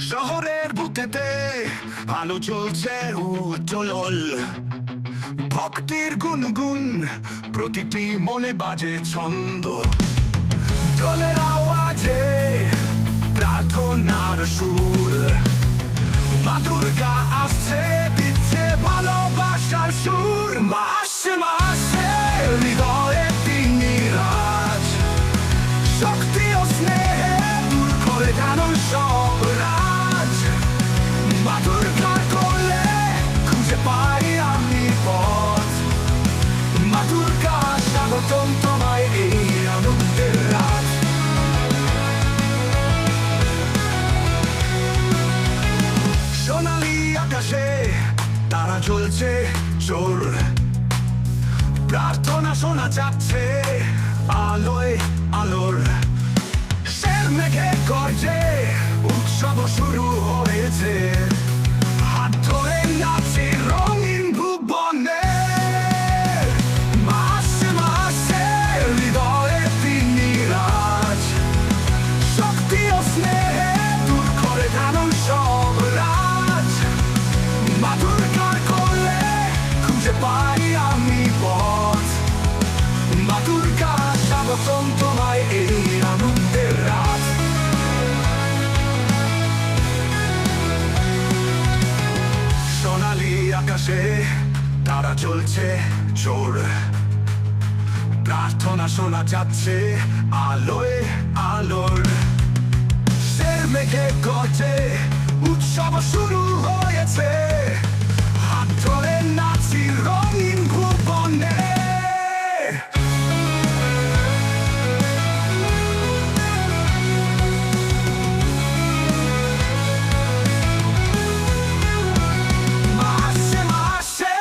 শহরের বুকেতে আলো জ্বলছে উজ্জ্বল, ভক্তির গুনগুন প্রতিটি মনে বাজে ছন্দ। দলের আওয়াজে প্রার্থনার সুর, মা দুর্গা আসছে, দিচ্ছে ভালোবাসার সুর। মাসে মাসে হৃদয়ে তিনি রাজ, শক্তি ও স্নেহে দূর করে জানুন সব রাজ। মা দুর্গার কোলে খুঁজে পাই আমি পথ। মা দুর্গা স্বাগতম তোমায় এই আনন্দের রাত। সোনালি আকাশে তারা জ্বলছে জোর, প্রার্থনা শোনা যাচ্ছে আলোয় আলোর। শের মেঘে গর্জে উৎসব শুরু হয়েছে, হাত ধরে নাচে রঙিন ভুবনে। মাসে মাসে হৃদয়ে তিনি রাজ, শক্তি ও স্নেহে দূর করে জানুন সব রাজ। মা দুর্গার কোলে খুঁজে পাই আমি পথ। মা দুর্গা স্বাগতম তোমায় এই আনন্দের রাত। সোনালি আকাশে তারা চলছে জোর, প্রার্থনা শোনা যাচ্ছে আলোয় আলোর। শের মেঘে গর্জে উৎসব শুরু হয়েছে, হাত ধরে নাচি রঙিন ভুবনে। মাসে মাসে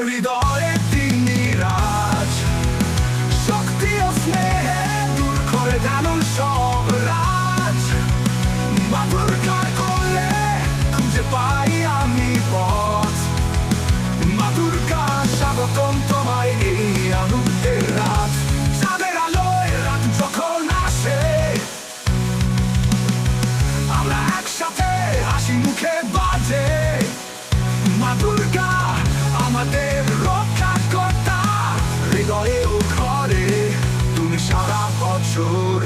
হৃদয়ে তিনি রাজ, শক্তি ও স্নেহে দূর করে জানুন সব রাজ। মা দুর্গার কোলে খুঁজে পাই আমি পথ। মা দুর্গা স্বাগতম তোমায় এই আনন্দের রাত। চাঁদের আলোয় রাত যখন আসে, আমরা একসাথে হাসি মুখে বাজে। মা দুর্গা আমাদের রক্ষাকর্তা, হৃদয়ে ও ঘরে তুমি সারা বছর।